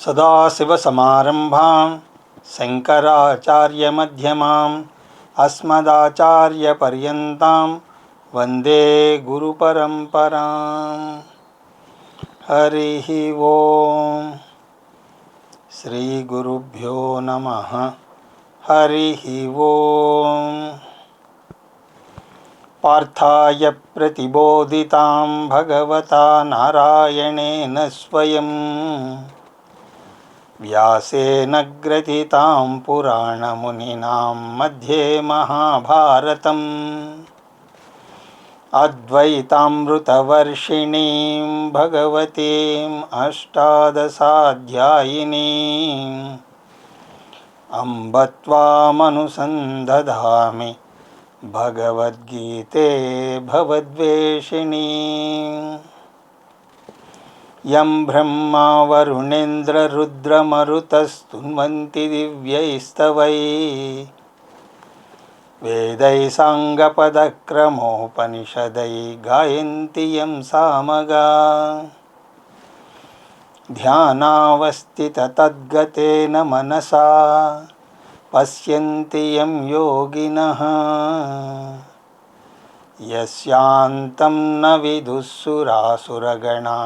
సదాశివసమారంభాం శంకరాచార్యమధ్యమాం అస్మదాచార్యపర్యంతాం వందే గురుపరంపరాం. హరి ఓం. శ్రీ గురుభ్యో నమః. హరి ఓం. పార్థాయ ప్రతిబోధితాం భగవతా నారాయణేన స్వయం వ్యాసేన గ్రథితాం పురాణమునినాం మధ్యే మహాభారతం అద్వైతామృతవర్షిణీం భగవతీం అష్టాదశాధ్యాయినీం అంబ త్వామనుసందధామి భగవద్గీతే భవద్వేషిణీం. యం బ్రహ్మా వరుణేంద్రరుద్రమరుతస్తున్వంతి దివ్యైస్తవైః వేదైః సాంగపదక్రమోపనిషదైః గాయంతి యం సామగాః. ధ్యానావస్థితతద్గతేన మనసా పశ్యంతి యం యోగినః యస్యాంతం న విదుః సురాసురగణా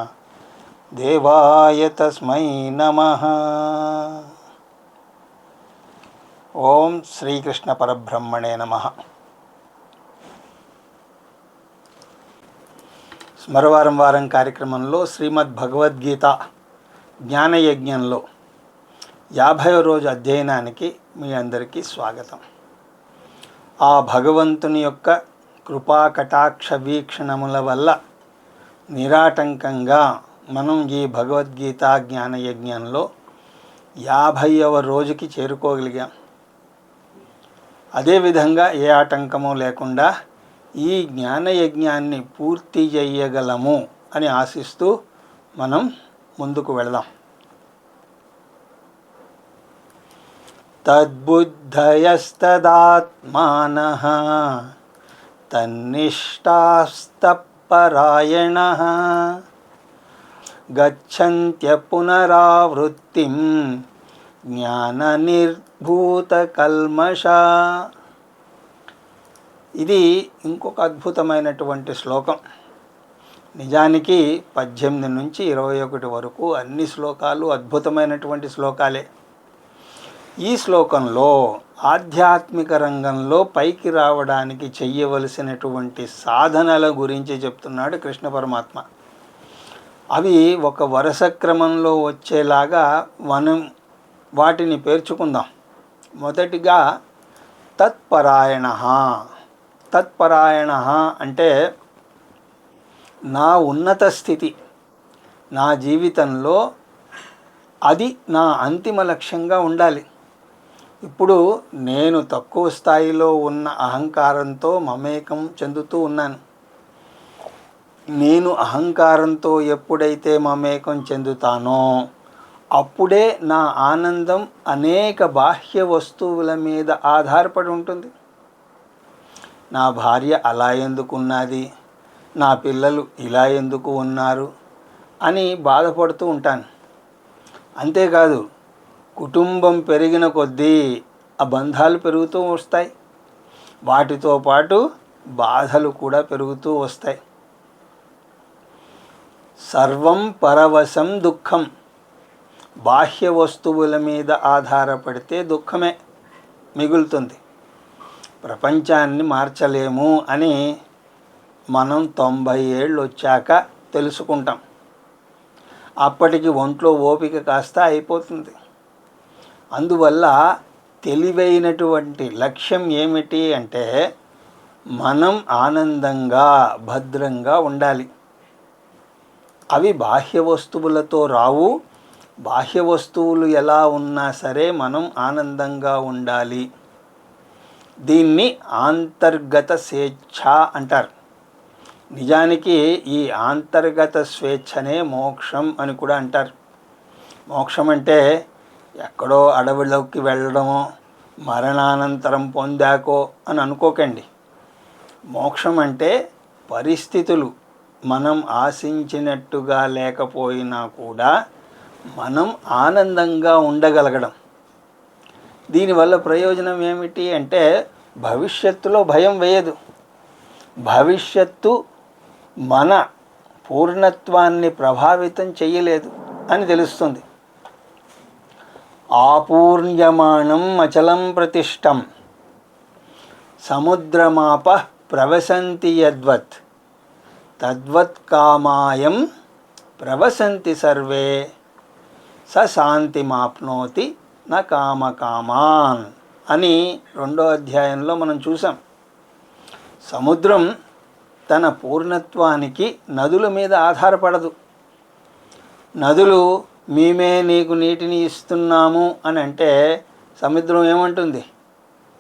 దేవాయ తస్మై నమః. ఓం శ్రీకృష్ణ పరబ్రహ్మణే నమః. స్మరవారం వారం కార్యక్రమంలో శ్రీమద్ భగవద్గీత జ్ఞానయజ్ఞంలో 50వ రోజు అధ్యయనానికి మీ అందరికీ స్వాగతం. ఆ భగవంతుని యొక్క కృపా కటాక్ష వీక్షణముల వల్ల నిరాటంకంగా మనం ఈ భగవద్గీత జ్ఞానయజ్ఞంలో 50వ రోజుకి చేరుకోగలిగాం. అదేవిధంగా ఏ ఆటంకము లేకుండా ఈ జ్ఞానయజ్ఞాన్ని పూర్తి చేయగలము అని ఆశిస్తూ మనం ముందుకు వెళదాం. తద్బుద్ధయస్తదాత్మానః తన్నిష్టాస్తపరాయణః గచ్చంత్య పునరావృత్తిం జ్ఞాననిర్భూతకల్మషా. ఇది ఇంకొక అద్భుతమైనటువంటి శ్లోకం. నిజానికి 18 నుంచి 21 వరకు అన్ని శ్లోకాలు అద్భుతమైనటువంటి శ్లోకాలే. ఈ శ్లోకంలో ఆధ్యాత్మిక రంగంలో పైకి రావడానికి చెయ్యవలసినటువంటి సాధనల గురించి చెప్తున్నాడు కృష్ణ పరమాత్మ. అవి ఒక వరుస క్రమంలో వచ్చేలాగా మనం వాటిని పేర్చుకుందాం. మొదటిగా తత్పరాయణ. తత్పరాయణ అంటే నా ఉన్నత స్థితి, నా జీవితంలో అది నా అంతిమ లక్ష్యంగా ఉండాలి. ఇప్పుడు నేను తక్కువ స్థాయిలో ఉన్న అహంకారంతో మమేకం చెందుతూ ఉన్నాను. నేను అహంకారంతో ఎప్పుడైతే మమేకం చెందుతానో అప్పుడే నా ఆనందం అనేక బాహ్య వస్తువుల మీద ఆధారపడి ఉంటుంది. నా భార్య అలా ఎందుకు ఉన్నది, నా పిల్లలు ఇలా ఎందుకు ఉన్నారు అని బాధపడుతూ ఉంటాను. అంతేకాదు, కుటుంబం పెరిగిన కొద్దీ ఆ బంధాలు పెరుగుతూ వస్తాయి, వాటితో పాటు బాధలు కూడా పెరుగుతూ వస్తాయి. సర్వం పరవశం దుఃఖం. బాహ్య వస్తువుల మీద ఆధారపడితే దుఃఖమే మిగులుతుంది. ప్రపంచాన్ని మార్చలేము అని మనం 90 ఏళ్ళు వచ్చాక తెలుసుకుంటాం. అప్పటికి ఒంట్లో ఓపిక కాస్త అయిపోతుంది. అందువల్ల తెలివైనటువంటి లక్ష్యం ఏమిటి అంటే మనం ఆనందంగా భద్రంగా ఉండాలి. అవి బాహ్య వస్తువులతో రావు. బాహ్య వస్తువులు ఎలా ఉన్నా సరే మనం ఆనందంగా ఉండాలి. దీన్ని అంతర్గత స్వేచ్ఛ అంటారు. నిజానికి ఈ అంతర్గత స్వేచ్ఛనే మోక్షం అని కూడా అంటారు. మోక్షం అంటే ఎక్కడో అడవిలోకి వెళ్ళడమో మరణానంతరం పొందాకో అని అనుకోకండి. మోక్షం అంటే పరిస్థితులు మనం ఆశించినట్టుగా లేకపోయినా కూడా మనం ఆనందంగా ఉండగలగడం. దీనివల్ల ప్రయోజనం ఏమిటి అంటే భవిష్యత్తులో భయం వేయదు. భవిష్యత్తు మన పూర్ణత్వాన్ని ప్రభావితం చెయ్యలేదు అని తెలుస్తుంది. ఆపూర్యమాణం అచలం ప్రతిష్టం సముద్రమాప ప్రవసంతి యద్వత్ తద్వత్ కామాయం ప్రవసంతి సర్వే స శాంతిమాప్నోతి న కామకామాన్ అని 2వ అధ్యాయంలో మనం చూసాం. సముద్రం తన పూర్ణత్వానికి నదుల మీద ఆధారపడదు. నదులు మేమే నీకు నీటిని ఇస్తున్నాము అని అంటే సముద్రం ఏమంటుంది?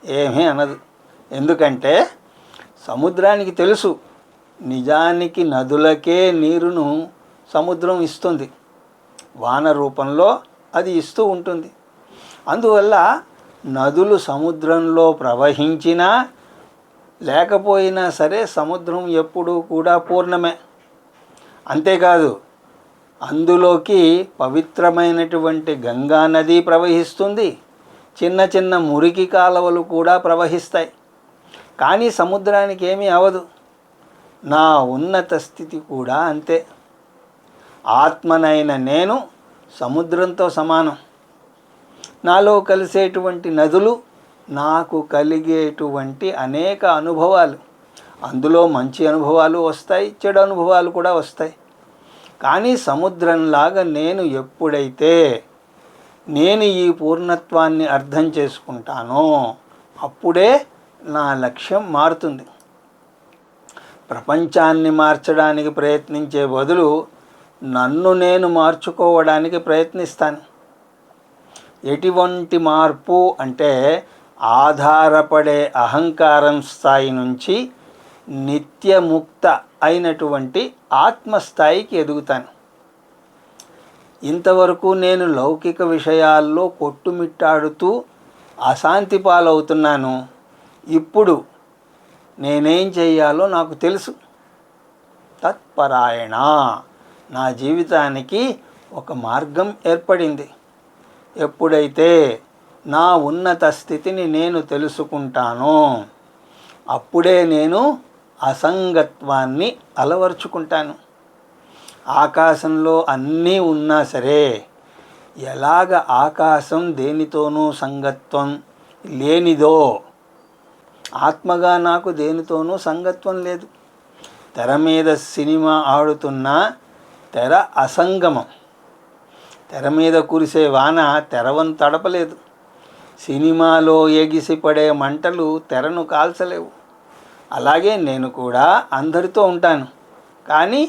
ఏమీ అనదు. ఎందుకంటే సముద్రానికి తెలుసు నిజానికి నదులకే నీరును సముద్రం ఇస్తుంది, వాన రూపంలో అది ఇస్తూ ఉంటుంది. అందువల్ల నదులు సముద్రంలో ప్రవహించినా లేకపోయినా సరే సముద్రం ఎప్పుడూ కూడా పూర్ణమే. అంతేకాదు అందులోకి పవిత్రమైనటువంటి గంగా నది ప్రవహిస్తుంది, చిన్న చిన్న మురికి కాలువలు కూడా ప్రవహిస్తాయి. కానీ సముద్రానికి ఏమీ అవదు. నా ఉన్నత స్థితి కూడా అంతే. ఆత్మనైన నేను సముద్రంతో సమానం. నాలో కలిసేటువంటి నదులు నాకు కలిగేటువంటి అనేక అనుభవాలు, అందులో మంచి అనుభవాలు వస్తాయి, చెడు అనుభవాలు కూడా వస్తాయి. కానీ సముద్రంలాగా నేను ఎప్పుడైతే నేను ఈ పూర్ణత్వాన్ని అర్థం చేసుకుంటానో అప్పుడే నా లక్ష్యం మారుతుంది. ప్రపంచాన్ని మార్చడానికి ప్రయత్నించే బదులు నన్ను నేను మార్చుకోవడానికి ప్రయత్నిస్తాను. ఎటువంటి మార్పు అంటే ఆధారపడే అహంకారం స్థాయి నుంచి నిత్యముక్త అయినటువంటి ఆత్మస్థాయికి ఎదుగుతాను. ఇంతవరకు నేను లౌకిక విషయాల్లో కొట్టుమిట్టాడుతూ అశాంతి పాలవుతున్నాను. ఇప్పుడు నేనేం చెయ్యాలో నాకు తెలుసు. తత్పరాయణ, నా జీవితానికి ఒక మార్గం ఏర్పడింది. ఎప్పుడైతే నా ఉన్నత స్థితిని నేను తెలుసుకుంటానో అప్పుడే నేను అసంగత్వాన్ని అలవర్చుకుంటాను. ఆకాశంలో అన్నీ ఉన్నా సరే ఎలాగ ఆకాశం దేనితోనూ సంగత్వం లేనిదో ఆత్మగా నాకు దేనితోనూ సంగత్వం లేదు. తెర మీద సినిమా ఆడుతున్నా తెర అసంగమం. తెర మీద కురిసే వాన తెరవను తడపలేదు. సినిమాలో ఎగిసిపడే మంటలు తెరను కాల్చలేవు. అలాగే నేను కూడా అందరితో ఉంటాను, కానీ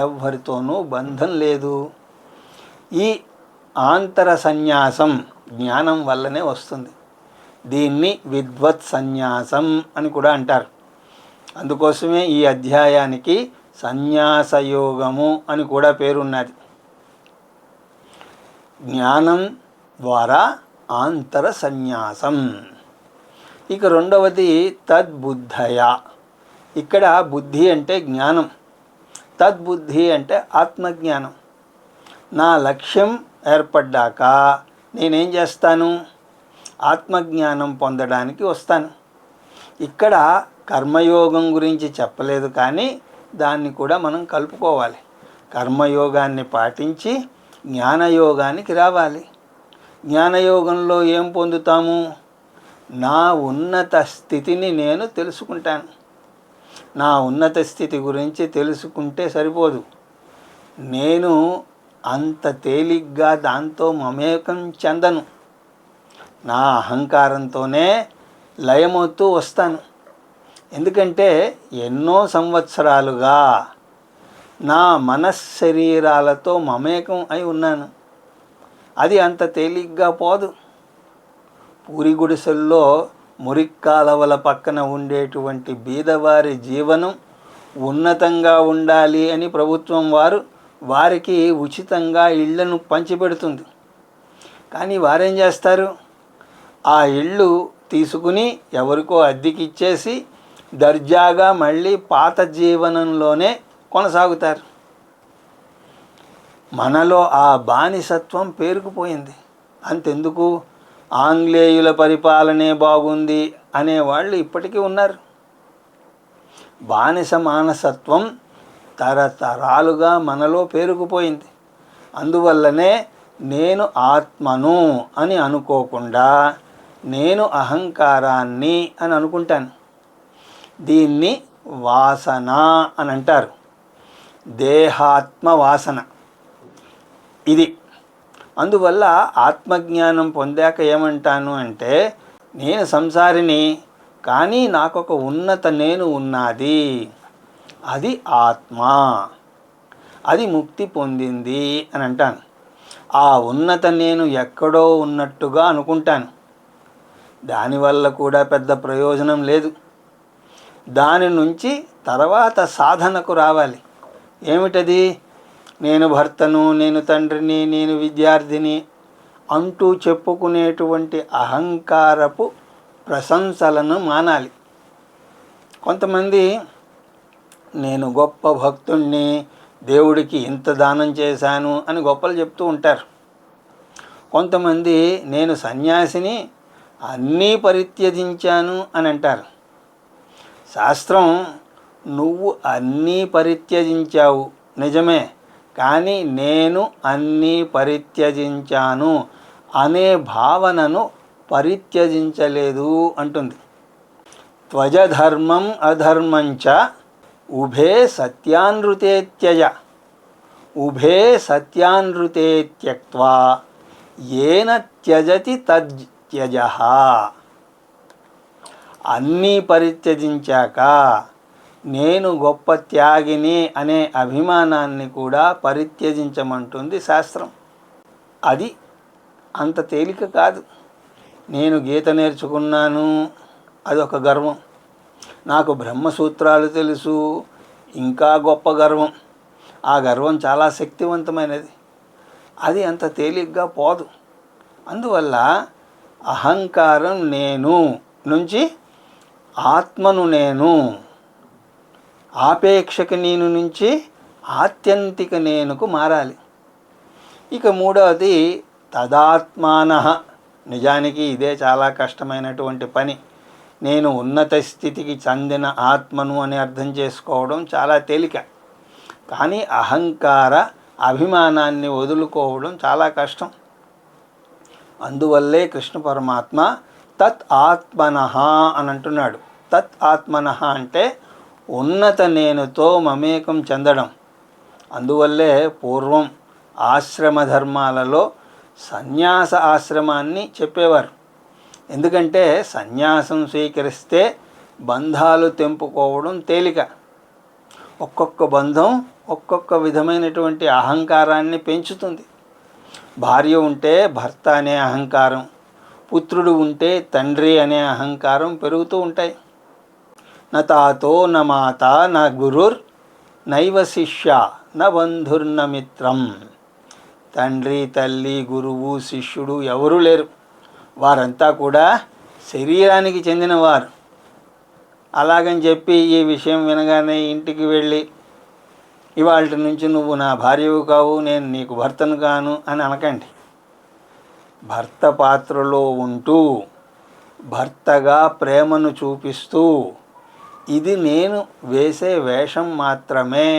ఎవ్వరితోనూ బంధం లేదు. ఈ ఆంతర సన్యాసం జ్ఞానం వల్లనే వస్తుంది. దీన్ని విద్వత్ సన్యాసం అని కూడా అంటారు. అందుకోసమే ఈ అధ్యాయానికి సన్యాసయోగము అని కూడా పేరున్నది. జ్ఞానం ద్వారా ఆంతర సన్యాసం. ఇక 2వది తద్బుద్ధయ. ఇక్కడ బుద్ధి అంటే జ్ఞానం, తద్బుద్ధి అంటే ఆత్మజ్ఞానం. నా లక్ష్యం ఏర్పడ్డాక నేనేం చేస్తాను? ఆత్మజ్ఞానం పొందడానికి వస్తాను. ఇక్కడ కర్మయోగం గురించి చెప్పలేదు, కానీ దాన్ని కూడా మనం కలుపుకోవాలి. కర్మయోగాన్ని పాటించి జ్ఞానయోగానికి రావాలి. జ్ఞానయోగంలో ఏం పొందుతాము? నా ఉన్నత స్థితిని నేను తెలుసుకుంటాను. నా ఉన్నత స్థితి గురించి తెలుసుకుంటే సరిపోదు. నేను అంత తేలిగ్గా దాంతో మమేకం చెందను. నా అహంకారంతోనే లయమవుతూ వస్తాను. ఎందుకంటే ఎన్నో సంవత్సరాలుగా నా మనశ్శరీరాలతో మమేకం అయి ఉన్నాను. అది అంత తేలిగ్గా పోదు. పూరి గుడిసెల్లో మురిక్కాలవల పక్కన ఉండేటువంటి బీదవారి జీవనం ఉన్నతంగా ఉండాలి అని ప్రభుత్వం వారికి ఉచితంగా ఇళ్లను పంచిపెడుతుంది. కానీ వారేం చేస్తారు? ఆ ఇళ్ళు తీసుకుని ఎవరికో అద్దెకిచ్చేసి దర్జాగా మళ్ళీ పాత జీవనంలోనే కొనసాగుతారు. మనలో ఆ బానిసత్వం పేరుకుపోయింది. అంతెందుకు, ఆంగ్లేయుల పరిపాలనే బాగుంది అనేవాళ్ళు ఇప్పటికీ ఉన్నారు. బానిస మానసత్వం తరతరాలుగా మనలో పేరుకుపోయింది. అందువల్లనే నేను ఆత్మను అని అనుకోకుండా నేను అహంకారాన్ని అని అనుకుంటాను. దీన్ని వాసన అని అంటారు. దేహాత్మ వాసన ఇది. అందువల్ల ఆత్మజ్ఞానం పొందాక ఏమంటాను అంటే, నేను సంసారిని, కానీ నాకొక ఉన్నత నేను ఉన్నది, అది ఆత్మ, అది ముక్తి పొందింది అని అంటాను. ఆ ఉన్నత నేను ఎక్కడో ఉన్నట్టుగా అనుకుంటాను. దానివల్ల కూడా పెద్ద ప్రయోజనం లేదు. దాని నుంచి తర్వాత సాధనకు రావాలి. ఏమిటది? నేను భర్తను, నేను తండ్రిని, నేను విద్యార్థిని అంటూ చెప్పుకునేటువంటి అహంకారపు ప్రశంసలను మానాలి. కొంతమంది నేను గొప్ప భక్తుణ్ణి, దేవుడికి ఇంత దానం చేశాను అని గొప్పలు చెప్తూ ఉంటారు. కొంతమంది నేను సన్యాసిని, అన్నీ పరిత్యజించాను అని అంటారు. శాస్త్రం నువ్వు అన్నీ పరిత్యజించావు నిజమే, కానీ నేను అన్నీ పరిత్యజించాను అనే భావనను పరిత్యజించలేదు అంటుంది. త్వజధర్మం అధర్మంచ ఉభే సత్యానృతే త్యజ, ఉభే సత్యానృతే త్యక్త్వా ఏన త్యజతి తజ్త్యజః. అన్నీ పరిత్యజించాక నేను గొప్ప త్యాగిని అనే అభిమానాన్ని కూడా పరిత్యజించమంటుంది శాస్త్రం. అది అంత తేలిక కాదు. నేను గీత నేర్చుకున్నాను, అదొక గర్వం. నాకు బ్రహ్మసూత్రాలు తెలుసు, ఇంకా గొప్ప గర్వం. ఆ గర్వం చాలా శక్తివంతమైనది. అది అంత తేలిగ్గా పోదు. అందువల్ల అహంకారం నేను నుంచి ఆత్మను నేను, ఆపేక్షక నేను నుంచి ఆత్యంతిక నేనుకు మారాలి. ఇక మూడవది తదాత్మానః. నిజానికి ఇదే చాలా కష్టమైనటువంటి పని. నేను ఉన్నత స్థితికి చెందిన ఆత్మను అని అర్థం చేసుకోవడం చాలా తేలిక. కానీ అహంకార అభిమానాన్ని వదులుకోవడం చాలా కష్టం. అందువల్లే కృష్ణ పరమాత్మ తత్ ఆత్మనః అని అంటున్నాడు. తత్ ఆత్మనః అంటే ఉన్నత నేనుతో మమేకం చెందడం. అందువల్లే పూర్వం ఆశ్రమ ధర్మాలలో సన్యాస ఆశ్రమాన్ని చెప్పేవారు. ఎందుకంటే సన్యాసం స్వీకరిస్తే బంధాలు తెంపుకోవడం తేలిక. ఒక్కొక్క బంధం ఒక్కొక్క విధమైనటువంటి అహంకారాన్ని పెంచుతుంది. భార్య ఉంటే భర్త అనే అహంకారం, పుత్రుడు ఉంటే తండ్రి అనే అహంకారం పెరుగుతూ ఉంటాయి. న తాతో న మాత న గురుర్ నైవ శిష్య న బంధుర్న మిత్రం. తండ్రి, తల్లి, గురువు, శిష్యుడు ఎవరూ లేరు. వారంతా కూడా శరీరానికి చెందినవారు. అలాగని చెప్పి ఈ విషయం వినగానే ఇంటికి వెళ్ళి ఇవాళ నుంచి నువ్వు నా భార్యవు కావు, నేను నీకు భర్తను కాను అని అనకండి. భర్త పాత్రలో ఉంటూ భర్తగా ప్రేమను చూపిస్తూ ఇది నేను వేసే వేషం మాత్రమే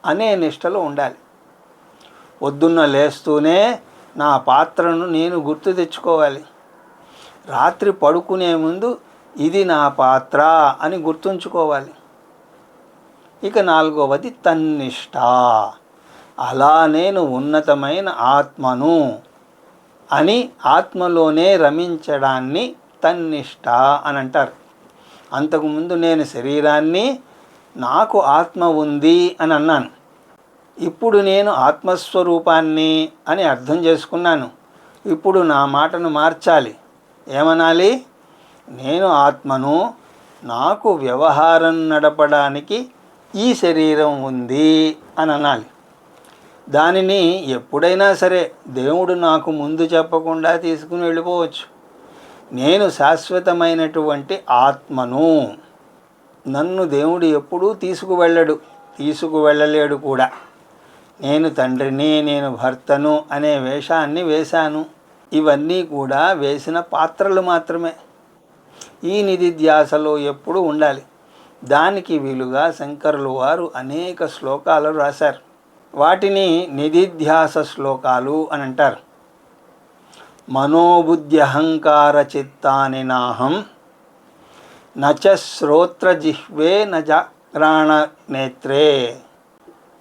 అనే నిష్టలో ఉండాలి. పొద్దున్న లేస్తూనే నా పాత్రను నేను గుర్తు తెచ్చుకోవాలి. రాత్రి పడుకునే ముందు ఇది నా పాత్ర అని గుర్తుంచుకోవాలి. ఇక నాలుగవది తన్నిష్ట. అలా నేను ఉన్నతమైన ఆత్మను అని ఆత్మలోనే రమించడాన్ని తన్నిష్ట అని అంటారు. అంతకుముందు నేను శరీరాన్ని, నాకు ఆత్మ ఉంది అని అన్నాను. ఇప్పుడు నేను ఆత్మస్వరూపాన్ని అని అర్థం చేసుకున్నాను. ఇప్పుడు నా మాటను మార్చాలి. ఏమనాలి? నేను ఆత్మను, నాకు వ్యవహారం నడపడానికి ఈ శరీరం ఉంది అని అనాలి. దానిని ఎప్పుడైనా సరే దేవుడు నాకు ముందు చెప్పకుండా తీసుకుని వెళ్ళిపోవచ్చు. నేను శాశ్వతమైనటువంటి ఆత్మను. నన్ను దేవుడు ఎప్పుడూ తీసుకువెళ్ళలేడు కూడా. నేను తండ్రిని, నేను భర్తను అనే వేషాన్ని వేశాను. ఇవన్నీ కూడా వేసిన పాత్రలు మాత్రమే. ఈ నిధిధ్యాసలో ఎప్పుడు ఉండాలి. దానికి వీలుగా శంకరులు వారు అనేక శ్లోకాలు రాశారు. వాటిని నిధిధ్యాస శ్లోకాలు అని అంటారు. మనోబుద్ధ్యహంకార చిత్తాని నాహం నచ శ్రోత్రజిహ్వే నచ ఘ్రాణనేత్రే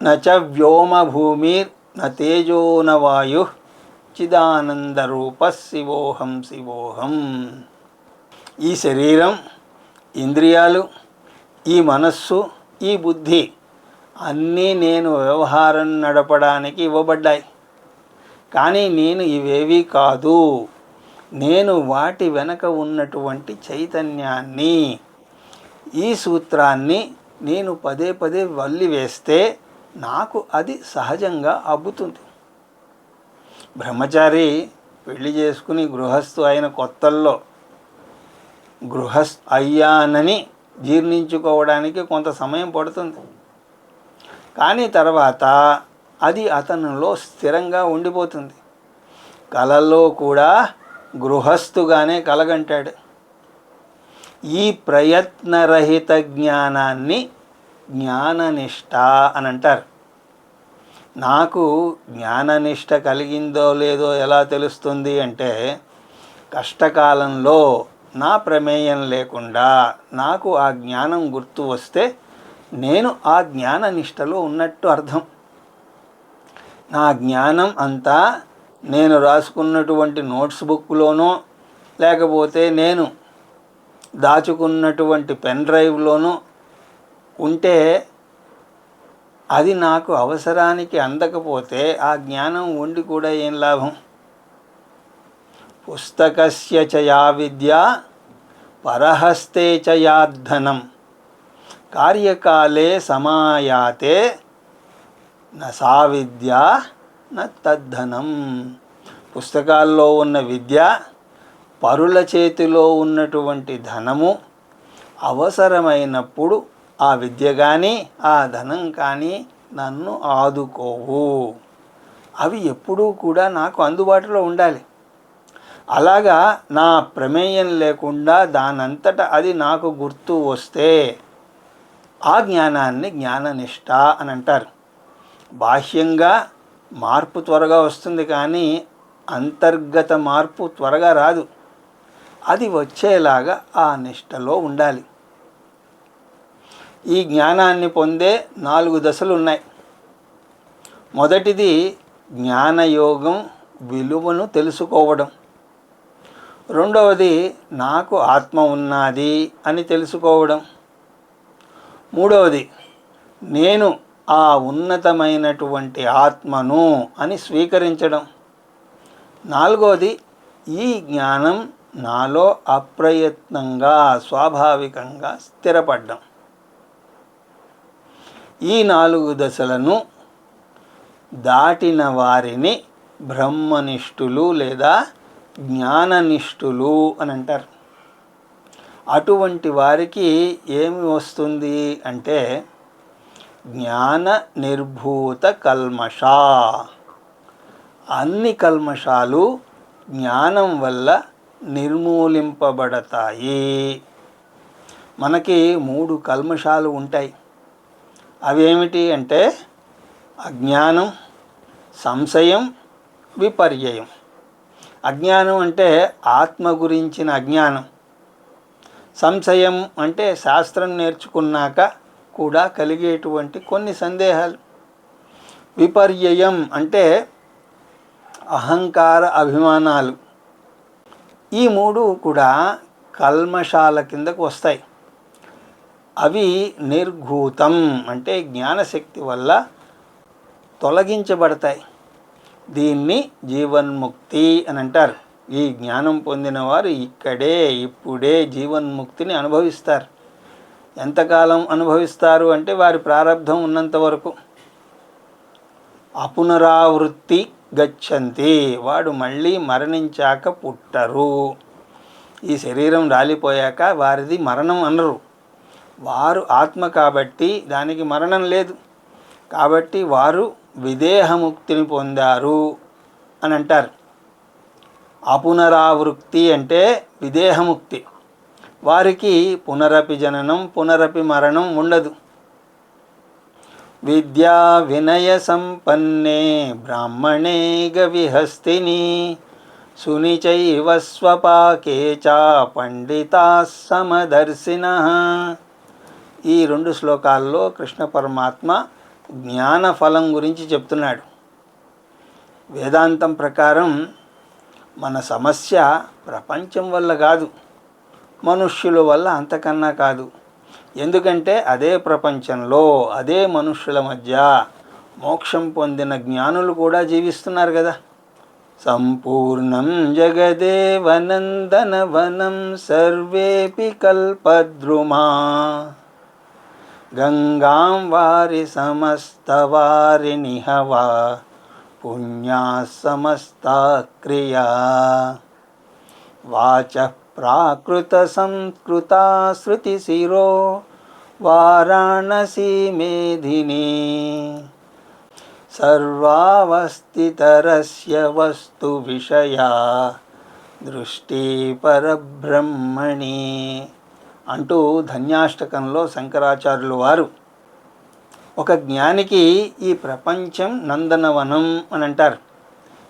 నచ వ్యోమభూమిర్ న తేజో న వాయు చిదానందరూప శివోహం శివోహం. ఈ శరీరం, ఇంద్రియాలు, ఈ మనస్సు, ఈ బుద్ధి అన్నీ నేను వ్యవహారం నడపడానికి ఇవ్వబడ్డాయి. కానీ నేను ఇవేవీ కాదు. నేను వాటి వెనక ఉన్నటువంటి చైతన్యాన్ని. ఈ సూత్రాన్ని నేను పదే పదే వల్లి వేస్తే నాకు అది సహజంగా అబ్బుతుంది. బ్రహ్మచారి పెళ్లి చేసుకుని గృహస్థు అయిన కొత్తల్లో అయ్యానని జీర్ణించుకోవడానికి కొంత సమయం పడుతుంది. కానీ తర్వాత అది అతనిలో స్థిరంగా ఉండిపోతుంది. కలల్లో కూడా గృహస్థుగానే కలగంటాడు. ఈ ప్రయత్నరహిత జ్ఞానాన్ని జ్ఞాననిష్ట అని అంటారు. నాకు జ్ఞాననిష్ట కలిగిందో లేదో ఎలా తెలుస్తుంది అంటే, కష్టకాలంలో నా ప్రమేయం లేకుండా నాకు ఆ జ్ఞానం గుర్తు వస్తే నేను ఆ జ్ఞాననిష్టలో ఉన్నట్టు అర్థం. నా జ్ఞానం అంతా నేను రాసుకున్నటువంటి నోట్స్ బుక్లోనో లేకపోతే నేను దాచుకున్నటువంటి పెన్ డ్రైవ్లోనో ఉంటే అది నాకు అవసరానికి అందకపోతే ఆ జ్ఞానం ఉండి కూడా ఏం లాభం. పుస్తకస్య చ యా విద్య పరహస్తే చ యాద్ధనం కార్యకాలే సమాయాతే న సా విద్య న తద్ధనం. పుస్తకాల్లో ఉన్న విద్య, పరుల చేతిలో ఉన్నటువంటి ధనము అవసరమైనప్పుడు ఆ విద్య కానీ ఆ ధనం కానీ నన్ను ఆదుకోవు. అవి ఎప్పుడూ కూడా నాకు అందుబాటులో ఉండాలి. అలాగా నా ప్రమేయం లేకుండా దానంతట అది నాకు గుర్తు వస్తే ఆ జ్ఞానాన్ని జ్ఞాననిష్ట అని అంటారు. బాహ్యంగా మార్పు త్వరగా వస్తుంది, కానీ అంతర్గత మార్పు త్వరగా రాదు. అది వచ్చేలాగా ఆ నిష్టలో ఉండాలి. ఈ జ్ఞానాన్ని పొందే 4 దశలు ఉన్నాయి. మొదటిది జ్ఞానయోగం, విలువను తెలుసుకోవడం. రెండవది నాకు ఆత్మ ఉన్నది అని తెలుసుకోవడం. మూడవది నేను ఆ ఉన్నతమైనటువంటి ఆత్మను అని స్వీకరించడం. నాలుగవది ఈ జ్ఞానం నాలో అప్రయత్నంగా స్వాభావికంగా స్థిరపడ్డం. ఈ 4 దశలను దాటిన వారిని బ్రహ్మనిష్ఠులు లేదా జ్ఞాననిష్ఠులు అని అంటారు. అటువంటి వారికి ఏమి వస్తుంది అంటే జ్ఞాన నిర్భూత కల్మష. అన్ని కల్మషాలు జ్ఞానం వల్ల నిర్మూలింపబడతాయి. మనకి 3 కల్మషాలు ఉంటాయి. అవేమిటి అంటే అజ్ఞానం, సంశయం, విపర్యయం. అజ్ఞానం అంటే ఆత్మ గురించిన అజ్ఞానం. సంశయం అంటే శాస్త్రం నేర్చుకున్నాక కూడా కలిగేటువంటి కొన్ని సందేహాలు. విపర్యయం అంటే అహంకార అభిమానాలు. ఈ 3 కూడా కల్మషాల కిందకు వస్తాయి. అవి నిర్ఘూతం అంటే జ్ఞానశక్తి వల్ల తొలగించబడతాయి. దీన్ని జీవన్ముక్తి అని అంటారు. ఈ జ్ఞానం పొందిన వారు ఇక్కడే ఇప్పుడే జీవన్ముక్తిని అనుభవిస్తారు. ఎంతకాలం అనుభవిస్తారు అంటే వారి ప్రారంధం ఉన్నంత వరకు. అపునరావృత్తి గచ్చంతి, వాడు మళ్ళీ మరణించాక పుట్టరు. ఈ శరీరం రాలిపోయాక వారిది మరణం అనరు. వారు ఆత్మ కాబట్టి దానికి మరణం లేదు. కాబట్టి వారు విదేహముక్తిని పొందారు అని అంటారు. అపునరావృత్తి అంటే విదేహముక్తి. వారికి పునరపి జననం పునరపి మరణం ఉండదు. విద్యా వినయ సంపన్నే బ్రాహ్మణే గవిహస్తిని సునిచైవ స్వపాకే చ పండితా సమదర్శినః. ఈ 2 శ్లోకాల్లో కృష్ణ పరమాత్మ జ్ఞాన ఫలం గురించి చెప్తున్నాడు. వేదాంతం ప్రకారం మన సమస్య ప్రపంచం వల్ల కాదు, మనుష్యుల వల్ల అంతకన్నా కాదు. ఎందుకంటే అదే ప్రపంచంలో అదే మనుష్యుల మధ్య మోక్షం పొందిన జ్ఞానులు కూడా జీవిస్తున్నారు కదా. సంపూర్ణం జగదేవ నందనవనం సర్వేపి కల్పద్రుమా గంగాం వారి సమస్తవారినిహవా పుణ్యా సమస్తా క్రియా వాచః ప్రాకృత సంస్కృతా శృతిశిరో వారాణసీ మేధిని సర్వావస్థితరస్య వస్తు విషయా దృష్టి పరబ్రహ్మణి అంటూ ధన్యాష్టకంలో శంకరాచార్యులు వారు ఒక జ్ఞానికి ఈ ప్రపంచం నందనవనం అని అంటారు.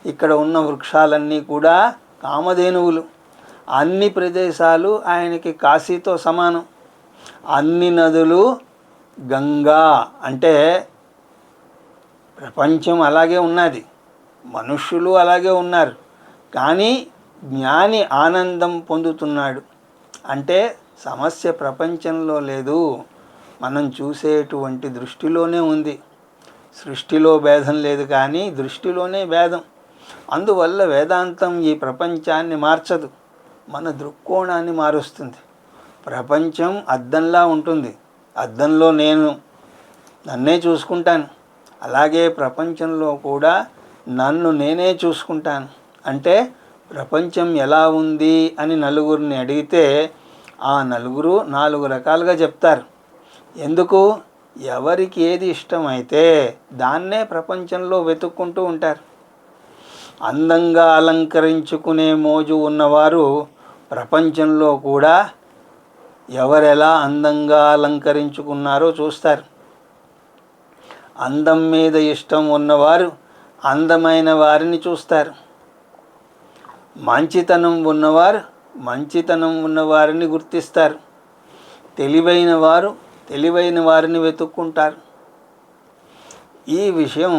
ఇక్కడ ఉన్న వృక్షాలన్నీ కూడా కామధేనువులు. అన్ని ప్రదేశాలు ఆయనకి కాశీతో సమానం. అన్ని నదులు గంగా. అంటే ప్రపంచం అలాగే ఉన్నది, మనుష్యులు అలాగే ఉన్నారు. కానీ జ్ఞాని ఆనందం పొందుతున్నాడు. అంటే సమస్య ప్రపంచంలో లేదు, మనం చూసేటువంటి దృష్టిలోనే ఉంది. సృష్టిలో భేదం లేదు, కానీ దృష్టిలోనే భేదం. అందువల్ల వేదాంతం ఈ ప్రపంచాన్ని మార్చదు, మన దృక్కోణాన్ని మారుస్తుంది. ప్రపంచం అద్దంలా ఉంటుంది. అద్దంలో నేను నన్నే చూసుకుంటాను. అలాగే ప్రపంచంలో కూడా నన్ను నేనే చూసుకుంటాను. అంటే ప్రపంచం ఎలా ఉంది అని నలుగురిని అడిగితే ఆ నలుగురు 4 రకాలుగా చెప్తారు. ఎందుకు? ఎవరికి ఏది ఇష్టమైతే దాన్నే ప్రపంచంలో వెతుక్కుంటూ ఉంటారు. అందంగా అలంకరించుకునే మోజు ఉన్నవారు ప్రపంచంలో కూడా ఎవరెలా అందంగా అలంకరించుకున్నారో చూస్తారు. అందం మీద ఇష్టం ఉన్నవారు అందమైన వారిని చూస్తారు. మంచితనం ఉన్నవారు మంచితనం ఉన్నవారిని గుర్తిస్తారు. తెలివైన వారు తెలివైన వారిని వెతుక్కుంటారు. ఈ విషయం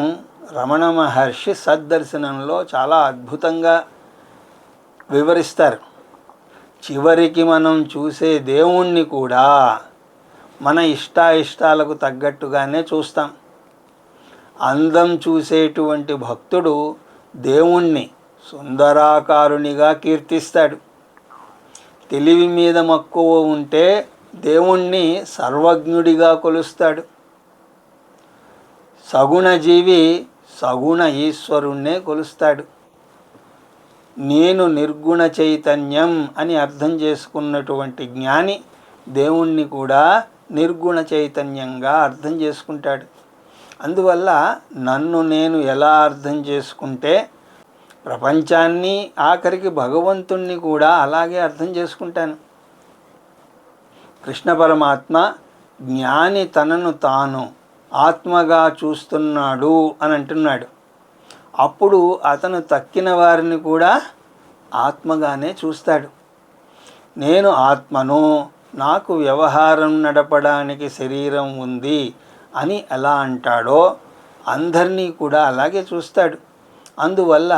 రమణ మహర్షి సద్దర్శనంలో చాలా అద్భుతంగా వివరిస్తారు. చివరికి మనం చూసే దేవుణ్ణి కూడా మన ఇష్టాయిష్టాలకు తగ్గట్టుగానే చూస్తాం. అందం చూసేటువంటి భక్తుడు దేవుణ్ణి సుందరాకారునిగా కీర్తిస్తాడు. తెలివి మీద మక్కువ ఉంటే దేవుణ్ణి సర్వజ్ఞుడిగా కొలుస్తాడు. సగుణ జీవి సగుణ ఈశ్వరుణ్ణే కొలుస్తాడు. నేను నిర్గుణ చైతన్యం అని అర్థం చేసుకున్నటువంటి జ్ఞాని దేవుణ్ణి కూడా నిర్గుణ చైతన్యంగా అర్థం చేసుకుంటాడు. అందువల్ల నన్ను నేను ఎలా అర్థం చేసుకుంటే ప్రపంచాన్ని, ఆఖరికి భగవంతుణ్ణి కూడా అలాగే అర్థం చేసుకుంటాను. కృష్ణ పరమాత్మ జ్ఞాని తనను తాను ఆత్మగా చూస్తున్నాడు అని అంటున్నాడు. అప్పుడు అతను తక్కిన వారిని కూడా ఆత్మగానే చూస్తాడు. నేను ఆత్మను, నాకు వ్యవహారం నడపడానికి శరీరం ఉంది అని ఎలా అంటాడో అందరినీ కూడా అలాగే చూస్తాడు. అందువల్ల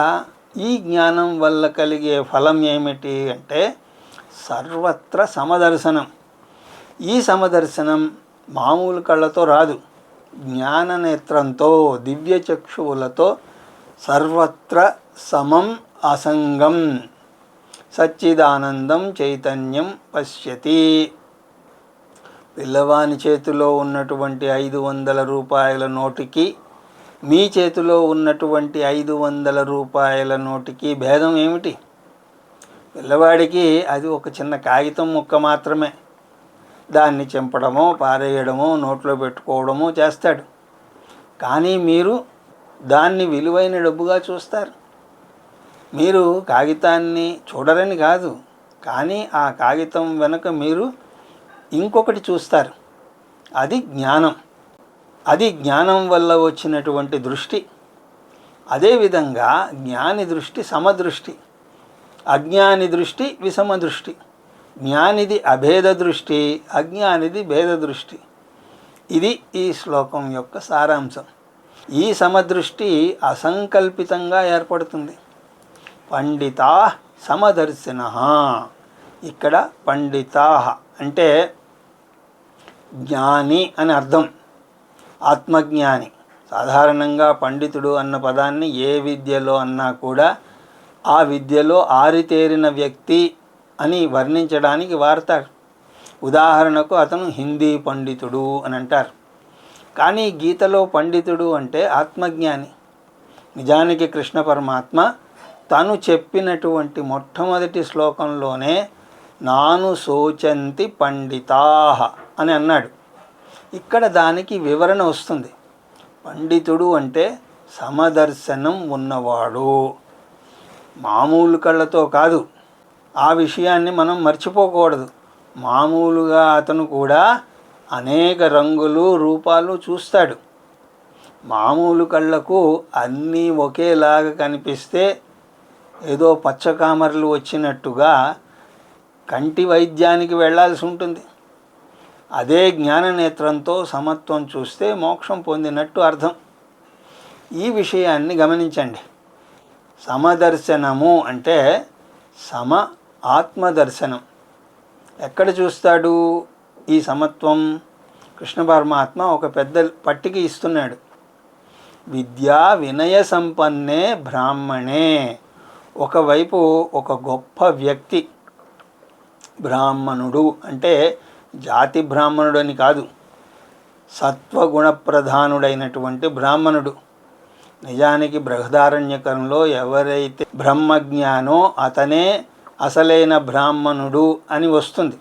ఈ జ్ఞానం వల్ల కలిగే ఫలం ఏమిటి అంటే సర్వత్ర సమదర్శనం. ఈ సమదర్శనం మామూలు కళ్ళతో రాదు. జ్ఞాన నేత్రంతో, దివ్య చక్షువులతో సర్వత్ర సమం అసంగం సచ్చిదానందం చైతన్యం పశ్యతి. పిల్లవాని చేతిలో ఉన్నటువంటి 500 రూపాయల నోటుకి మీ చేతిలో ఉన్నటువంటి 500 రూపాయల నోటుకి భేదం ఏమిటి? పిల్లవాడికి అది ఒక చిన్న కాగితం ముక్క మాత్రమే. దాన్ని చింపడమో పారేయడమో నోట్లో పెట్టుకోవడమో చేస్తాడు. కానీ మీరు దాన్ని విలువైన డబ్బుగా చూస్తారు. మీరు కాగితాన్ని చూడరని కాదు, కానీ ఆ కాగితం వెనుక మీరు ఇంకొకటి చూస్తారు. అది జ్ఞానం. అది జ్ఞానం వల్ల వచ్చినటువంటి దృష్టి. అదేవిధంగా జ్ఞాని దృష్టి సమదృష్టి, అజ్ఞాని దృష్టి విషమ దృష్టి. జ్ఞానిది అభేద దృష్టి, అజ్ఞానిది భేద దృష్టి. ఇది ఈ శ్లోకం యొక్క సారాంశం. ఈ సమదృష్టి అసంకల్పితంగా ఏర్పడుతుంది. పండితా సమదర్శిన. ఇక్కడ పండితా అంటే జ్ఞాని అని అర్థం, ఆత్మజ్ఞాని. సాధారణంగా పండితుడు అన్న పదాన్ని ఏ విద్యలో అన్నా కూడా ఆ విద్యలో ఆరితేరిన వ్యక్తి అని వర్ణించడానికి వాడతారు. ఉదాహరణకు అతను హిందీ పండితుడు అని అంటారు. కానీ గీతలో పండితుడు అంటే ఆత్మజ్ఞాని. నిజానికి కృష్ణ పరమాత్మ తను చెప్పినటువంటి మొట్టమొదటి శ్లోకంలోనే నాను శోచంతి పండితాః అని అన్నాడు. ఇక్కడ దానికి వివరణ వస్తుంది. పండితుడు అంటే సమదర్శనం ఉన్నవాడు, మామూలు కళ్ళతో కాదు. ఆ విషయాన్ని మనం మర్చిపోకూడదు. మామూలుగా అతను కూడా అనేక రంగులు రూపాలు చూస్తాడు. మామూలు కళ్ళకు అన్నీ ఒకేలాగా కనిపిస్తే ఏదో పచ్చకామర్లు వచ్చినట్టుగా కంటి వైద్యానికి వెళ్ళాల్సి ఉంటుంది. అదే జ్ఞాననేత్రంతో సమత్వం చూస్తే మోక్షం పొందినట్టు అర్థం. ఈ విషయాన్ని గమనించండి. సమదర్శనము అంటే సమ ఆత్మదర్శనం. ఎక్కడ చూస్తాడు ఈ సమత్వం? కృష్ణ పరమాత్మ ఒక పెద్ద పట్టిక ఇస్తున్నాడు. విద్యా వినయ సంపన్నే బ్రాహ్మణే. ఒకవైపు ఒక గొప్ప వ్యక్తి, బ్రాహ్మణుడు అంటే జాతి బ్రాహ్మణుడు అని కాదు, సత్వగుణ ప్రధానుడైనటువంటి బ్రాహ్మణుడు. నిజానికి బృహదారణ్యకంలో ఎవరైతే బ్రహ్మజ్ఞానో అతనే అసలైన బ్రాహ్మణుడు అని వస్తుంది.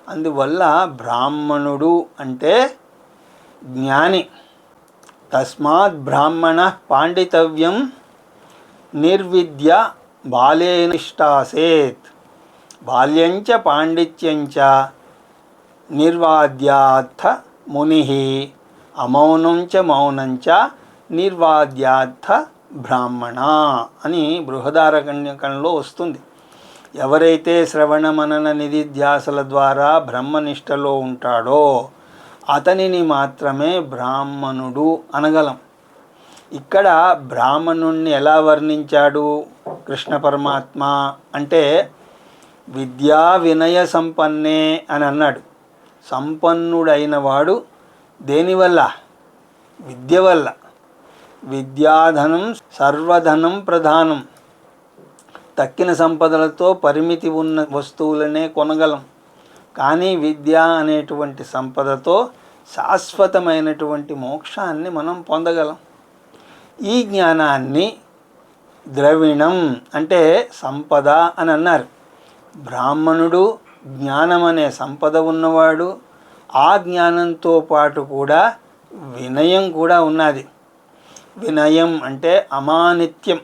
అందువల్ల బ్రాహ్మణుడు అంటే జ్ఞాని. తస్మాత్ బ్రాహ్మణ పాండితవ్యం నిర్విద్య బాలేనిష్టాసేత్. బాల్యంచ పాండిత్యంచ నిర్వాద్యార్థ ముని అమౌనంచ మౌనంచ నిర్వాద్యార్థ బ్రాహ్మణ అని బృహదారణ్యకంలో వస్తుంది. ఎవరైతే శ్రవణ మనన నిధిధ్యాసల ద్వారా బ్రహ్మనిష్టలో ఉంటాడో అతనిని మాత్రమే బ్రాహ్మణుడు అనగలం. ఇక్కడ బ్రాహ్మణుణ్ణి ఎలా వర్ణించాడు కృష్ణ పరమాత్మ అంటే విద్యా వినయ సంపన్నే అని అన్నాడు. సంపన్నుడైన వాడు దేనివల్ల? విద్య వల్ల. విద్యాధనం సర్వధనం ప్రధానం. తక్కిన సంపదలతో పరిమితి ఉన్న వస్తువులనే కొనగలం, కానీ విద్య అనేటువంటి సంపదతో శాశ్వతమైనటువంటి మోక్షాన్ని మనం పొందగలం. ఈ జ్ఞానాన్ని ద్రవిణం అంటే సంపద అని అన్నారు. బ్రాహ్మణుడు జ్ఞానం అనే సంపద ఉన్నవాడు. ఆ జ్ఞానంతో పాటు కూడా వినయం కూడా ఉన్నది. వినయం అంటే అమానిత్యం.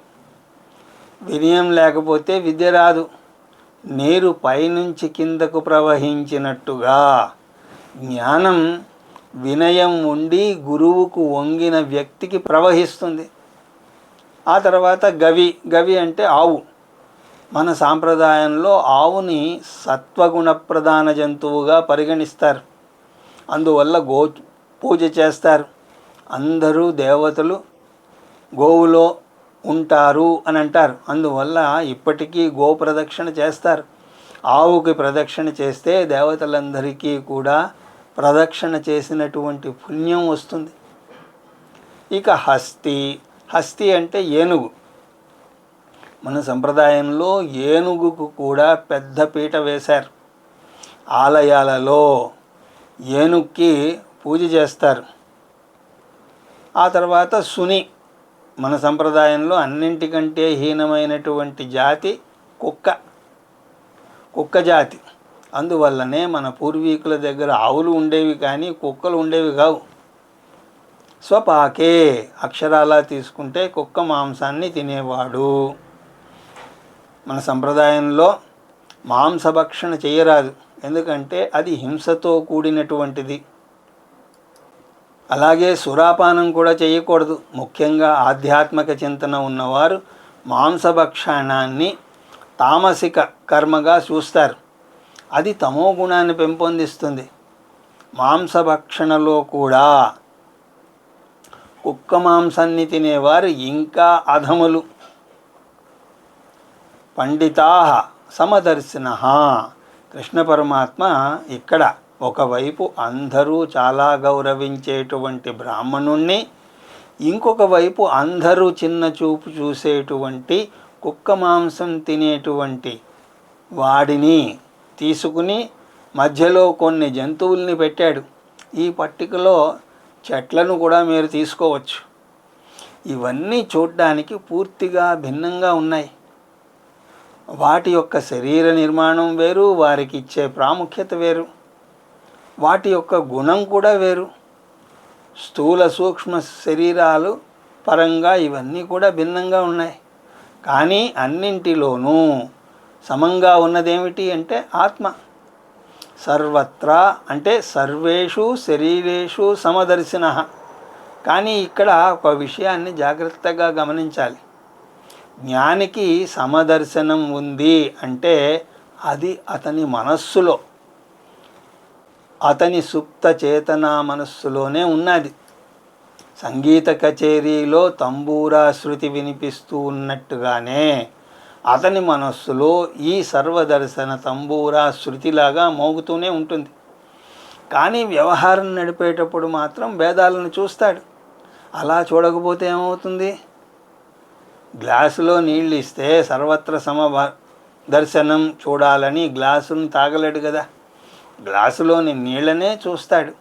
వినయం లేకపోతే విద్య రాదు. నీరు పైనుంచి కిందకు ప్రవహించినట్టుగా జ్ఞానం వినయం ఉండి గురువుకు వంగిన వ్యక్తికి ప్రవహిస్తుంది. ఆ తర్వాత గవి అంటే ఆవు. మన సాంప్రదాయంలో ఆవుని సత్వగుణ ప్రధాన జంతువుగా పరిగణిస్తారు. అందువల్ల గో పూజ చేస్తారు. అందరూ దేవతలు గోవులో ఉంటారు అని అంటారు. అందువల్ల ఇప్పటికీ గో ప్రదక్షిణ చేస్తారు. ఆవుకి ప్రదక్షిణ చేస్తే దేవతలందరికీ కూడా ప్రదక్షిణ చేసినటువంటి పుణ్యం వస్తుంది. ఇక హస్తి అంటే ఏనుగు. మన సంప్రదాయంలో ఏనుగుకు కూడా పెద్ద పీట వేశారు. ఆలయాలలో ఏనుగుకి పూజ చేస్తారు. ఆ తర్వాత సుని. మన సంప్రదాయంలో అన్నింటికంటే హీనమైనటువంటి జాతి కుక్క జాతి. అందువల్లనే మన పూర్వీకుల దగ్గర ఆవులు ఉండేవి కానీ కుక్కలు ఉండేవి కావు. స్వపాకే అక్షరాలా తీసుకుంటే కుక్క మాంసాన్ని తినేవాడు. మన సంప్రదాయంలో మాంసభక్షణ చేయరాదు, ఎందుకంటే అది హింసతో కూడినటువంటిది. అలాగే సురాపానం కూడా చేయకూడదు. ముఖ్యంగా ఆధ్యాత్మిక చింతన ఉన్నవారు మాంసభక్షణాన్ని తామసిక కర్మగా చూస్తారు. అది తమో గుణాన్ని పెంపొందిస్తుంది. మాంసభక్షణలో కూడా కుక్క మాంసాన్ని తినేవారు ఇంకా అధములు. పండితా సమదర్శిన. కృష్ణ పరమాత్మ ఇక్కడ ఒకవైపు అందరూ చాలా గౌరవించేటువంటి బ్రాహ్మణుణ్ణి, ఇంకొక వైపు అందరూ చిన్న చూపు చూసేటువంటి కుక్క మాంసం తినేటువంటి వాడిని తీసుకుని మధ్యలో కొన్ని జంతువుల్ని పెట్టాడు. ఈ పట్టికలో చెట్లను కూడా మీరు తీసుకోవచ్చు. ఇవన్నీ చూడ్డానికి పూర్తిగా భిన్నంగా ఉన్నాయి. వాటి యొక్క శరీర నిర్మాణం వేరు, వారికి ఇచ్చే ప్రాముఖ్యత వేరు, వాటి యొక్క గుణం కూడా వేరు. స్థూల సూక్ష్మ శరీరాలు పరంగా ఇవన్నీ కూడా భిన్నంగా ఉన్నాయి. కానీ అన్నింటిలోనూ సమంగా ఉన్నదేమిటి అంటే ఆత్మ. సర్వత్రా అంటే సర్వేషు శరీరేషు సమదర్శిన. కానీ ఇక్కడ ఒక విషయాన్ని జాగ్రత్తగా గమనించాలి. జ్ఞానికి సమదర్శనం ఉంది అంటే అది అతని మనస్సులో, అతని సుప్త చేతన మనస్సులోనే ఉన్నది. సంగీత కచేరీలో తంబూరా శృతి వినిపిస్తూ ఉన్నట్టుగానే అతని మనస్సులో ఈ సర్వదర్శన తంబూరా శృతిలాగా మోగుతూనే ఉంటుంది. కానీ వ్యవహారం నడిపేటప్పుడు మాత్రం భేదాలను చూస్తాడు. అలా చూడకపోతే ఏమవుతుంది? గ్లాసులో నీళ్ళు ఇస్తే సర్వత్ర దర్శనం చూడాలని గ్లాసును తాగలేడు కదా. గ్లాసులోని నీళ్ళనే చూస్తాడు,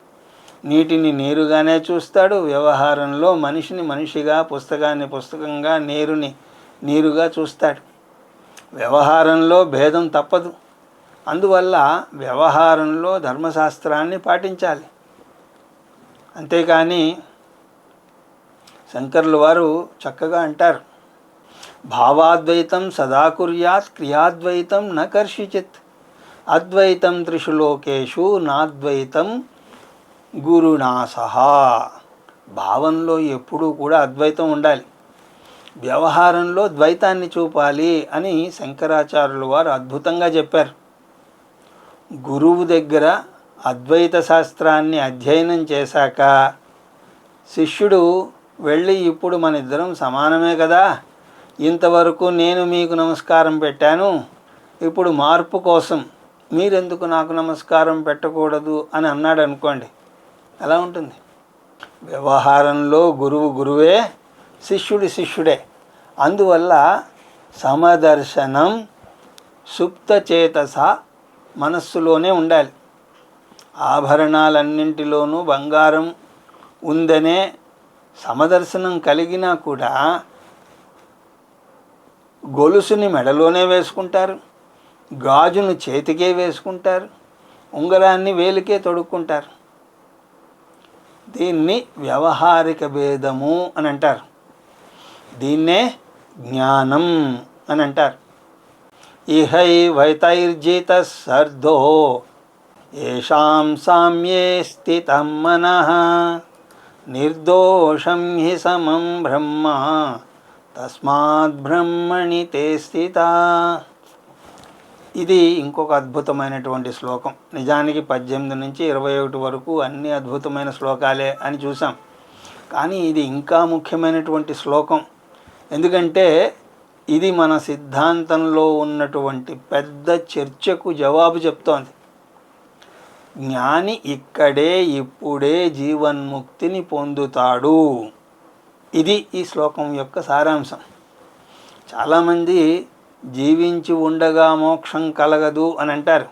నీటిని నీరుగానే చూస్తాడు. వ్యవహారంలో మనిషిని మనిషిగా, పుస్తకాన్ని పుస్తకంగా, నీరుని నీరుగా చూస్తాడు. వ్యవహారంలో భేదం తప్పదు. అందువల్ల వ్యవహారంలో ధర్మశాస్త్రాన్ని పాటించాలి. అంతేకాని శంకరులు వారు చక్కగా అంటారు, భావాద్వైతం సదా కుర్యాత్ క్రియాద్వైతం న కర్షిచిత్, అద్వైతం త్రిషు లోకేషు నాద్వైతం గురునా సహా. భావంలో ఎప్పుడూ కూడా అద్వైతం ఉండాలి, వ్యవహారంలో ద్వైతాన్ని చూపాలి అని శంకరాచార్యులు వారు అద్భుతంగా చెప్పారు. గురువు దగ్గర అద్వైత శాస్త్రాన్ని అధ్యయనం చేశాక శిష్యుడు వెళ్ళి, ఇప్పుడు మన ఇద్దరం సమానమే కదా, ఇంతవరకు నేను మీకు నమస్కారం పెట్టాను, ఇప్పుడు మార్పు కోసం మీరెందుకు నాకు నమస్కారం పెట్టకూడదు అని అన్నాడు అనుకోండి, ఎలా ఉంటుంది? వ్యవహారంలో గురువు గురువే, శిష్యుడి శిష్యుడే. అందువల్ల సమదర్శనం సుప్తచేతస మనస్సులోనే ఉండాలి. ఆభరణాలన్నింటిలోనూ బంగారం ఉందనే సమదర్శనం కలిగినా కూడా గొలుసుని మెడలోనే వేసుకుంటారు, గాజును చేతికే వేసుకుంటారు, ఉంగరాన్ని వేలికే తొడుక్కుంటారు. దీన్ని వ్యవహారిక భేదము అని అంటారు. దీన్నే జ్ఞానం అని అంటారు. ఇహై వైతైర్జిత సర్ధో ఏషాం సామ్యే స్థితం మనః నిర్దోషం హి సమం బ్రహ్మ తస్మాత్ బ్రహ్మణి తే స్థిత. ఇది ఇంకొక అద్భుతమైనటువంటి శ్లోకం. నిజానికి 18 నుంచి 21 వరకు అన్ని అద్భుతమైన శ్లోకాలే అని చూసాం. కానీ ఇది ఇంకా ముఖ్యమైనటువంటి శ్లోకం. ఎందుకంటే ఇది మన సిద్ధాంతంలో ఉన్నటువంటి పెద్ద చర్చకు జవాబు చెప్తోంది. జ్ఞాని ఇక్కడే ఇప్పుడే జీవన్ముక్తిని పొందుతాడు. ఇది ఈ శ్లోకం యొక్క సారాంశం. చాలామంది జీవించి ఉండగా మోక్షం కలగదు అని అంటారు.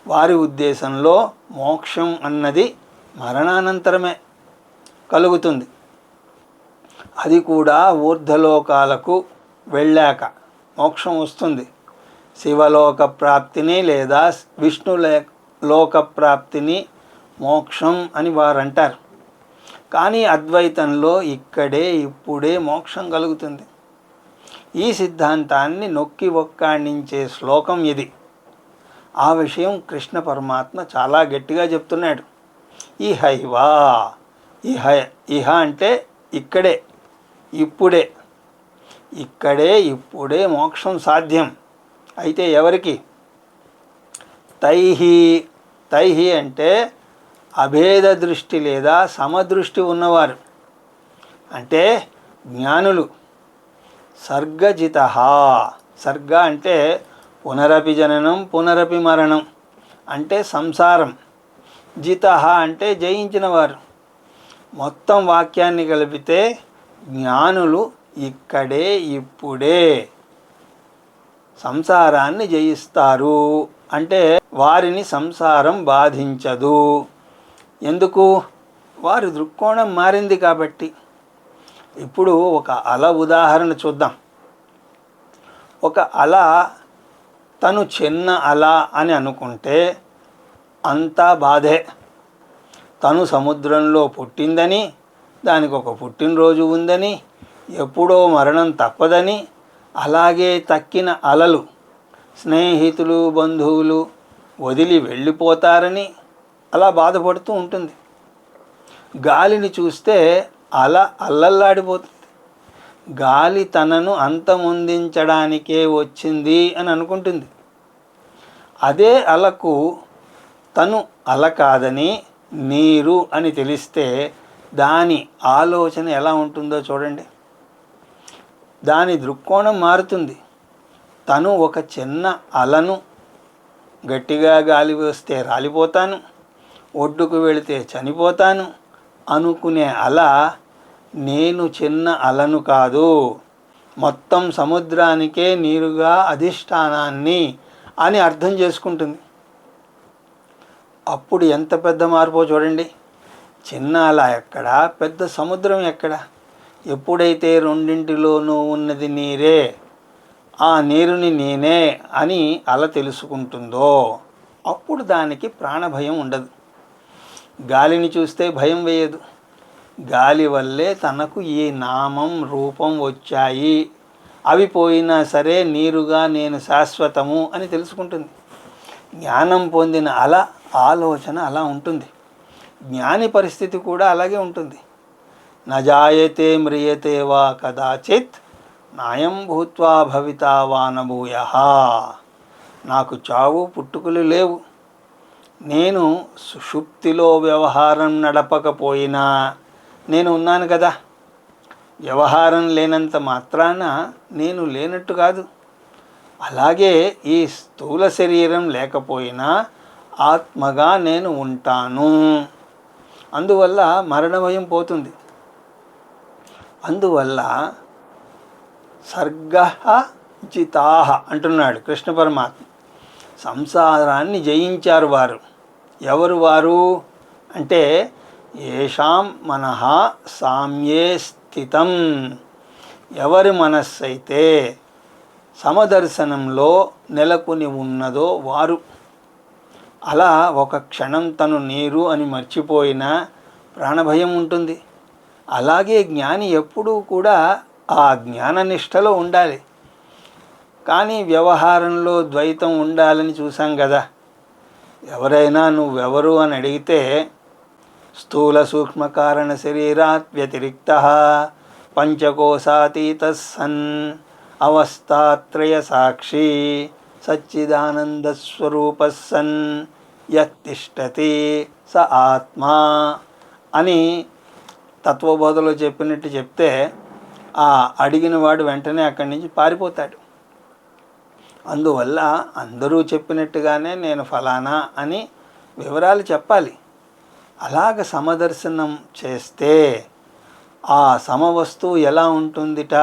వారి ఉద్దేశంలో మోక్షం అన్నది మరణానంతరమే కలుగుతుంది. అది కూడా ఊర్ధ్వలోకాలకు వెళ్ళాక మోక్షం వస్తుంది. శివలోక ప్రాప్తిని లేదా విష్ణు లోక ప్రాప్తిని మోక్షం అని వారు అంటారు. కానీ అద్వైతంలో ఇక్కడే ఇప్పుడే మోక్షం కలుగుతుంది. ఈ సిద్ధాంతాన్ని నొక్కి ఒక్కాణించే శ్లోకం ఇది. ఆ విషయం కృష్ణ పరమాత్మ చాలా గట్టిగా చెప్తున్నాడు. ఇహైవా, ఇహ అంటే ఇక్కడే ఇప్పుడే, ఇక్కడే ఇప్పుడే మోక్షం సాధ్యం. అయితే ఎవరికి? తైహి అంటే అభేద దృష్టి లేదా సమదృష్టి ఉన్నవారు, అంటే జ్ఞానులు. సర్గజిత, సర్గ అంటే పునరపి జననం పునరపి మరణం అంటే సంసారం. జిత అంటే జయించిన వారు. మొత్తం వాక్యాన్ని కలిపితే జ్ఞానులు ఇక్కడే ఇప్పుడే సంసారాన్ని జయిస్తారు. అంటే వారిని సంసారం బాధించదు. ఎందుకు? వారి దృక్కోణం మారింది కాబట్టి. ఇప్పుడు ఒక అల ఉదాహరణ చూద్దాం. ఒక అల తను చిన్న అల అని అనుకుంటే అంతా బాధే. తను సముద్రంలో పుట్టిందని, దానికి ఒక పుట్టినరోజు ఉందని, ఎప్పుడో మరణం తప్పదని, అలాగే తక్కిన అలలు స్నేహితులు బంధువులు వదిలి వెళ్ళిపోతారని అలా బాధపడుతూ ఉంటుంది. గాలిని చూస్తే అల అల్లల్లాడిపోతుంది. గాలి తనను అంతమొందించడానికే వచ్చింది అని అనుకుంటుంది. అదే అలకు తను అల కాదని నీరు అని తెలిస్తే దాని ఆలోచన ఎలా ఉంటుందో చూడండి. దాని దృక్కోణం మారుతుంది. తను ఒక చిన్న అలను, గట్టిగా గాలి వస్తే రాలిపోతాను, ఒడ్డుకు వెళితే చనిపోతాను అనుకునే అల నేను చిన్న అలను కాదు, మొత్తం సముద్రానికే నీరుగా అధిష్టానాన్ని అని అర్థం చేసుకుంటుంది. అప్పుడు ఎంత పెద్ద మార్పో చూడండి. చిన్న అల ఎక్కడ, పెద్ద సముద్రం ఎక్కడ? ఎప్పుడైతే రెండింటిలోనూ ఉన్నది నీరే, ఆ నీరుని నేనే అని అల తెలుసుకుంటుందో అప్పుడు దానికి ప్రాణభయం ఉండదు. గాలిని చూస్తే భయం వేయదు. గాలి వల్లే తనకు ఈ నామం రూపం వచ్చాయి, అవి పోయినా సరే నీరుగా నేను శాశ్వతము అని తెలుసుకుంటుంది. జ్ఞానం పొందిన అల ఆలోచన అలా ఉంటుంది. జ్ఞాని పరిస్థితి కూడా అలాగే ఉంటుంది. నజాయతే మ్రియతే వా కదాచిత్ నాయం భూత్వా భవితా వా నభూయః. నాకు చావు పుట్టుకలు లేవు. నేను సుషుప్తిలో వ్యవహారం నడపకపోయినా నేను ఉన్నాను కదా. వ్యవహారం లేనంత మాత్రాన నేను లేనట్టు కాదు. అలాగే ఈ స్థూల శరీరం లేకపోయినా ఆత్మగా నేను ఉంటాను. అందువల్ల మరణ భయం పోతుంది. అందువల్ల సర్గజితాః అంటున్నాడు కృష్ణ పరమాత్మ. సంసారాన్ని జయించారు వారు. ఎవరు వారు అంటే ఏషాం మనః సామ్యే స్థితం. ఎవరి మనస్సు అయితే సమదర్శనంలో నెలకొని ఉన్నదో వారు. అలా ఒక క్షణం తను నీరు అని మర్చిపోయినా ప్రాణభయం ఉంటుంది. అలాగే జ్ఞాని ఎప్పుడూ కూడా ఆ జ్ఞాననిష్టలో ఉండాలి. కానీ వ్యవహారంలో ద్వైతం ఉండాలని చూసాం కదా. ఎవరైనా నువ్వెవరు అని అడిగితే స్థూల సూక్ష్మ కారణ శరీరాత్ వ్యతిరిక్త పంచకోశాతీత సన్ అవస్థాత్రయ సాక్షి సచ్చిదానందస్వరూప సన్ యత్తిష్టతి స ఆత్మా అని తత్వబోధలో చెప్పినట్టు చెప్తే ఆ అడిగిన వాడు వెంటనే అక్కడి నుంచి పారిపోతాడు. అందువల్ల అందరూ చెప్పినట్టుగానే నేను ఫలానా అని వివరాలు చెప్పాలి. అలాగ సమదర్శనం చేస్తే ఆ సమవస్తువు ఎలా ఉంటుందిట?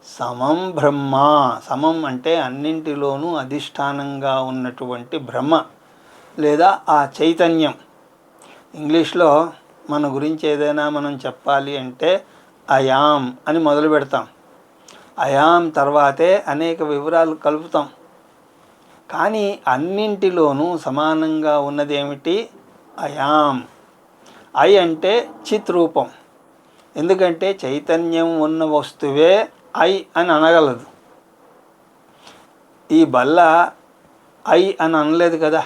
సమం బ్రహ్మ. సమం అంటే అన్నింటిలోనూ అధిష్టానంగా ఉన్నటువంటి బ్రహ్మ లేదా ఆ చైతన్యం. ఇంగ్లీష్లో మన గురించి ఏదైనా మనం చెప్పాలి అంటే అయాం అని మొదలు పెడతాం. అయాం తర్వాతే అనేక వివరాలు కలుపుతాం. కానీ అన్నింటిలోనూ సమానంగా ఉన్నది ఏమిటి? అయాం. ఐ అంటే చిత్ రూపం. ఎందుకంటే చైతన్యం ఉన్న వస్తువే ఐ అని అనగలదు. ఈ బల్ల ఐ అని అనలేదు కదా.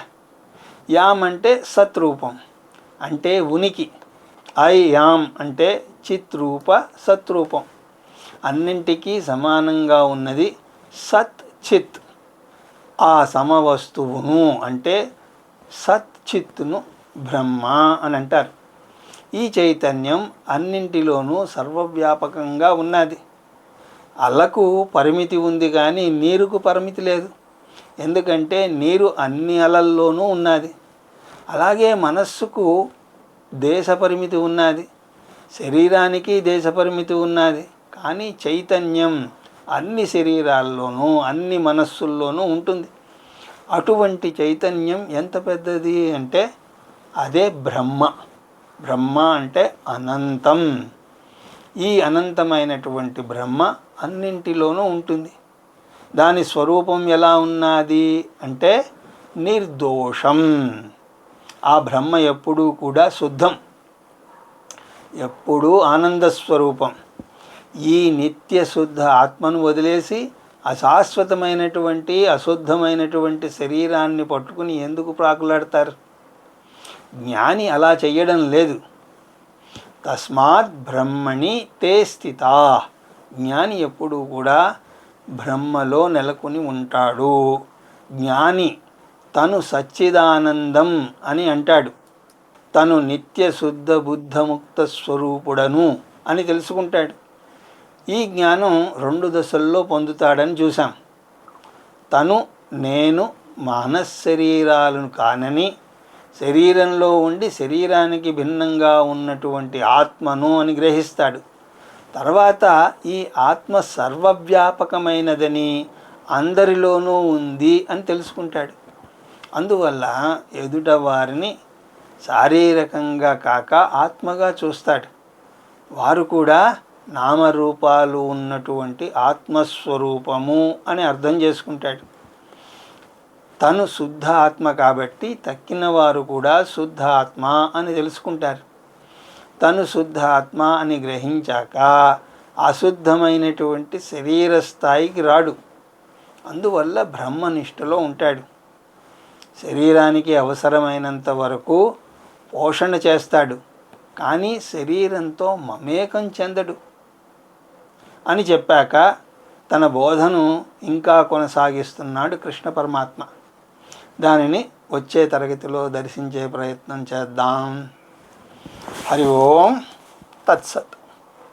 యామ్ అంటే సత్రూపం, అంటే ఉనికి. ఐ యామ్ అంటే చిత్రూప సత్రూపం. అన్నింటికీ సమానంగా ఉన్నది సత్ చిత్. ఆ సమవస్తువును అంటే సత్ చిత్తును బ్రహ్మ అని అంటారు. ఈ చైతన్యం అన్నింటిలోనూ సర్వవ్యాపకంగా ఉన్నది. అలకు పరిమితి ఉంది కానీ నీరుకు పరిమితి లేదు. ఎందుకంటే నీరు అన్ని అలల్లోనూ ఉన్నది. అలాగే మనస్సుకు దేశ పరిమితి ఉన్నది, శరీరానికి దేశ పరిమితి ఉన్నది. కానీ చైతన్యం అన్ని శరీరాల్లోనూ అన్ని మనస్సుల్లోనూ ఉంటుంది. అటువంటి చైతన్యం ఎంత పెద్దది అంటే అదే బ్రహ్మ. బ్రహ్మ అంటే అనంతం. ఈ అనంతమైనటువంటి బ్రహ్మ అన్నింటిలోనూ ఉంటుంది. దాని స్వరూపం ఎలా ఉన్నది అంటే నిర్దోషం. ఆ బ్రహ్మ ఎప్పుడూ కూడా శుద్ధం, ఎప్పుడూ ఆనందస్వరూపం. ఈ నిత్య శుద్ధ ఆత్మను వదిలేసి అశాశ్వతమైనటువంటి అశుద్ధమైనటువంటి శరీరాన్ని పట్టుకుని ఎందుకు ప్రాకులాడతారు? జ్ఞాని అలా చెయ్యడం లేదు. తస్మాత్ బ్రహ్మణి తే స్థితా. జ్ఞాని ఎప్పుడూ కూడా బ్రహ్మలో నెలకొని ఉంటాడు. జ్ఞాని తను సచ్చిదానందం అని అంటాడు. తను నిత్య శుద్ధ బుద్ధముక్త స్వరూపుడను అని తెలుసుకుంటాడు. ఈ జ్ఞానం 2 దశల్లో పొందుతాడని చూసాం. తను నేను మానశరీరాలను కానని, శరీరంలో ఉండి శరీరానికి భిన్నంగా ఉన్నటువంటి ఆత్మను అని గ్రహిస్తాడు. తర్వాత ఈ ఆత్మ సర్వవ్యాపకమైనదని, అందరిలోనూ ఉంది అని తెలుసుకుంటాడు. అందువల్ల ఎదుట వారిని శారీరకంగా కాక ఆత్మగా చూస్తాడు. వారు కూడా నామరూపాలు ఉన్నటువంటి ఆత్మస్వరూపము అని అర్థం చేసుకుంటాడు. తను శుద్ధ ఆత్మ కాబట్టి తక్కిన వారు కూడా శుద్ధ ఆత్మ అని తెలుసుకుంటారు. తను శుద్ధ ఆత్మ అని గ్రహించాక అశుద్ధమైనటువంటి శరీర స్థాయికి రాడు. అందువల్ల బ్రహ్మనిష్టలో ఉంటాడు. శరీరానికి అవసరమైనంత వరకు పోషణ చేస్తాడు, కానీ శరీరంతో మమేకం చెందడు అని చెప్పాక తన బోధను ఇంకా కొనసాగిస్తున్నాడు కృష్ణ పరమాత్మ. దానిని వచ్చే తరగతిలో దర్శించే ప్రయత్నం చేద్దాం. హరి ఓం తత్సత్.